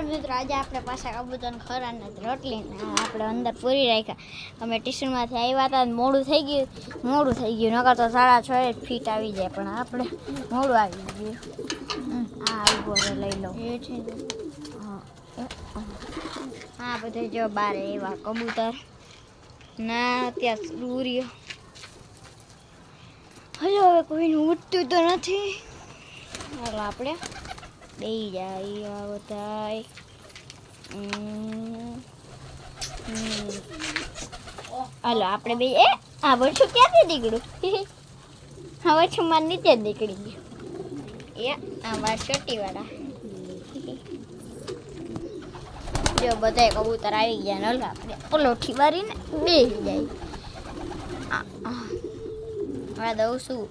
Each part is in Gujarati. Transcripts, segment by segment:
નમસ્કાર મિત્રો, આજે આપણે પાછા કબૂતર ખરાને રોટલી આપણે અંદર પૂરી રાખ્યા. અમે ટ્યુશનમાંથી આવ્યા હતા, મોડું થઈ ગયું નકર તો 6:30 ફીટ આવી જાય, પણ આપણે મોડું આવી ગયું. આ ઉભો લઈ લો. હા બધા જો બાર એવા કબૂતર ના ત્યાં સૂર્ય હલો. હવે કોઈનું ઉઠતું તો નથી. હાલો આપણે બેહી જાય બધા. હાલો આપણે બે આ વચ્ચું ક્યાંથી નીકળ્યું? હા વચ્ચું માર નીચે જ નીકળી ગયું. આ માર ચોટીવાળા જો બધા કબૂતર આવી ગયા ને. હલો આપણે પલોઠી વારીને બેસી જાય. આ દઉં શું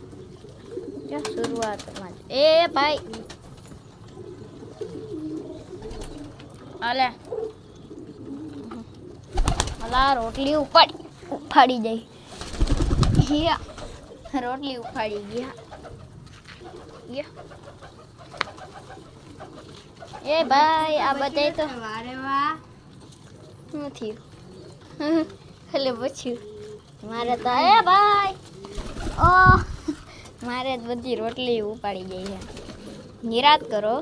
જો શરૂઆતમાં એ ભાઈ હાલે હલા રોટલી ઉફાડી જાય. રોટલી ઉફાડી ગયા. એ ભાઈ આ બધા તો વારે વાહ નથી એટલે પછી મારે તો એ ભાઈ મારે બધી રોટલી ઉપાડી ગઈ છે. નિરાત કરો,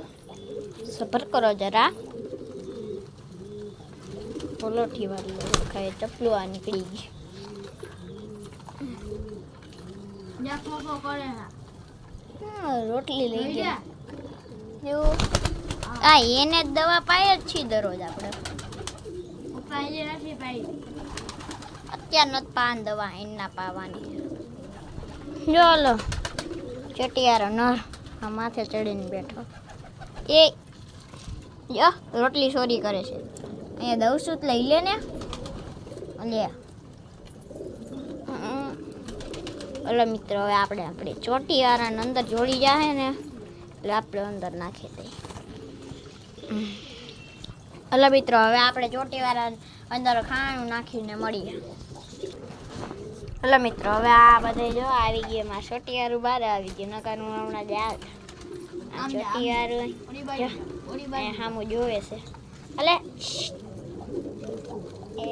સબર કરો જરા. પલોઠી વાળી ખાય ચપલું આ નીકળી ગઈ. રોટલી લઈ ગયા એવું. હા એને જ દવા પાય જ છીએ દરરોજ આપણે. અત્યાર નથી પાન દવા એના પાવાની. જો લો ચટિયારો નર આ માથે ચડીને બેઠો. એ જો રોટલી ચોરી કરે છે. અહીંયા દઉં છું લઈ લે ને. લે ઓલો મિત્રો હવે આપણે ચોટીવાળાને અંદર જોડી જાય ને એટલે આપણે અંદર નાખી દઈએ. ઓલો મિત્રો હવે આપણે ચોટીવાળા અંદર ખાણું નાખીને મળીએ. હલો મિત્રો હવે આ બધે જો આવી ગયું. એમાં ચોટીવાળું બહાર આવી ગયું. નકાનું હમણાં જ ચોટીવાળું સામું જોવે છે. હલે એ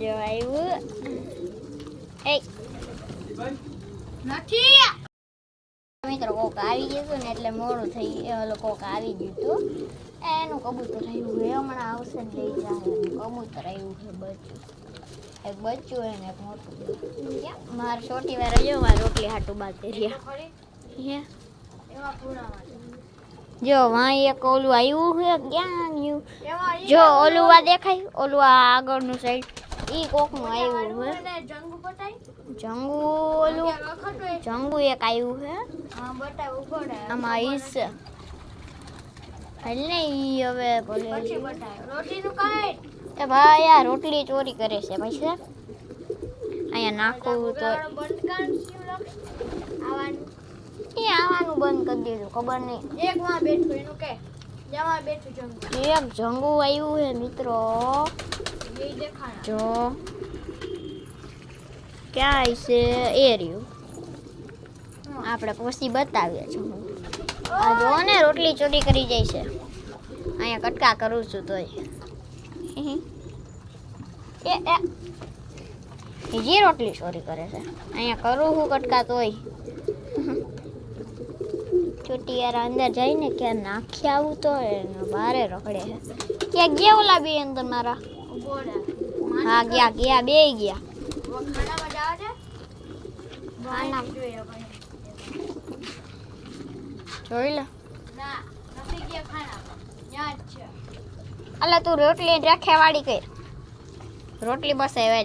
જો આવ્યું. એ નથી મિત્રો કોક આવી ગયું હતું ને એટલે મોડું થઈ ગયું. કોક આવી ગયું હતું એનું કબૂતર આવ્યું છે. હમણાં આવશે ને લઈ જાય. કબૂતર આવ્યું છે બચ્ચું. એક બચ્ચું હોય ને એક મોટું. મારે છોટી વાર જો મારે રોટલી હાટું બાદ કર્યા. જો વાં એક ઓલું આવ્યું છે. ક્યાં ગયું? જો ઓલું આ દેખાય, ઓલું આ આગળનું સાઈડ ઈ કોકનું આવ્યું છે. જંગુ ઓલું જંગુ એક આવ્યું છે. આમાં ઈસ ને ઈ હવે બોલે એ ભાઈ આ રોટલી ચોરી કરે છે. પછી અહીંયા નાખવું તો એ આવવાનું બંધ કરી દીધું. ખબર નહીં એક જંગુ આવ્યું છે મિત્રો. જો ક્યાં છે એ રહ્યું. આપણે પછી બતાવીએ છીએ. આ જો ને રોટલી ચોરી કરી જાય છે. અહીંયા કટકા કરું છું તોય જે રોટલી ચોરી કરે છે. અહીંયા કરું હું કટકા તોય. ચોટીયારા અંદર જઈને ક્યાં નાખી આવું તો બારે રખડે છે. ક્યાં ગયા ઓલા બે અંદર મારા? હા ગયા બે ગયા. જોઈ લે અલા તું રોટલી રાખે વાળી કર. રોટલી બસ આવે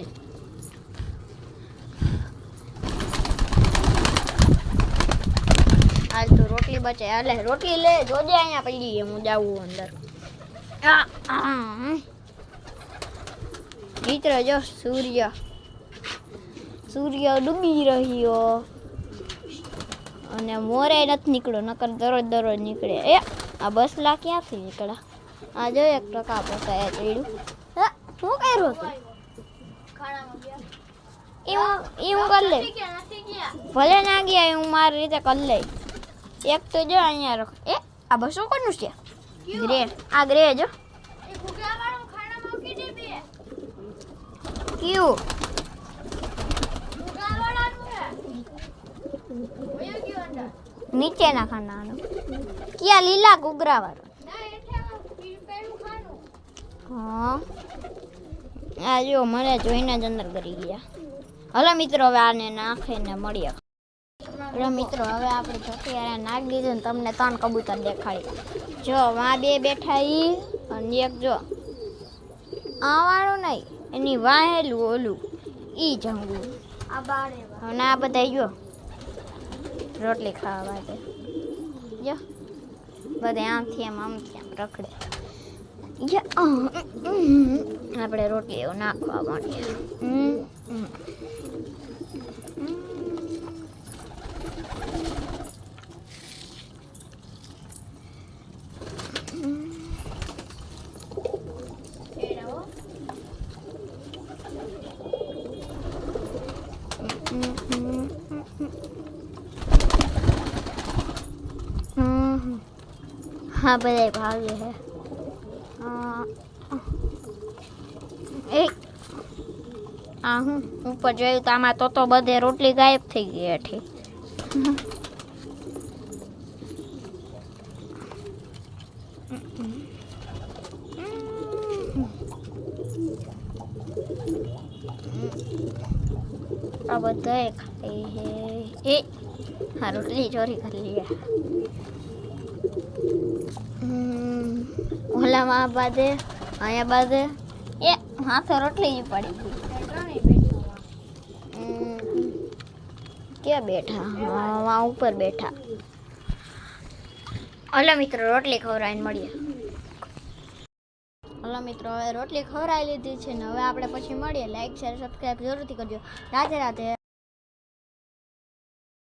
હાલ તું રોટલી બચે. હાલે રોટલી લે. જોજે અહીંયા પડી હું જાવું અંદર. મિત્ર જો સૂર્ય ડૂબી રહ્યો અને મોરે નથી નીકળ્યો. નકર દરરોજ નીકળે. એ આ બસલા ક્યાંથી નીકળ્યા? આ જો 1% પોસાય ચડ્યું. શું કર્યું હતું? હું કરી લઈ. ભલે ના ગયા હું મારી રીતે કરી લઈ. એક તો જો અહીંયા રખ. એ આ બસો કોનું છે? ગ્રે આ ગ્રે જો એ ભૂગાવાળો ખાના મૂકી દે બે ક્યું ભૂગાવાળાનું હે ઓય ગયો અંદર નીચેના ખાનાનું ક્યાં લીલા ઘૂઘરાવાળો ના એટલે પેલું ખાનું હા આ જો મને જોઈને જ અંદર કરી ગયા હલો મિત્રો હવે આને નાખીને મળીએ એટલે મિત્રો હવે આપણે ચટિયારે નાખી દીધું ને તમને 3 કબૂતર દેખાડી જો વાં 2 બેઠા ઈ અને એક જો આ વાળું નહીં એની વાહેલું ઓલું ઈ જંગલું આ બારે અને આ બધા જો રોટલી ખાવા માટે જો બધે આમથી આમ રખડે આપણે રોટલી એવું નાખવા માંડીએ હા બધા ભાગે હે એ આ હું ઉપર જોયું તો આમાં તો બધે રોટલી ગાયબ થઈ ગઈ હેઠી આ બધા ખાઈ હે એ હા રોટલી ચોરી કરી લે ઓલામાં બાદે અહીંયા બાદે એ હાથે રોટલી જ પડી ગઈ ક્યાં બેઠા હા ઉપર બેઠા હલો મિત્રો રોટલી ખવડાવીને મળીએ હલો મિત્રો હવે રોટલી ખવડાવી લીધી છે ને હવે આપણે પછી મળીએ લાઈક શેર સબસ્ક્રાઈબ જરૂરથી કરજો રાધે રાધે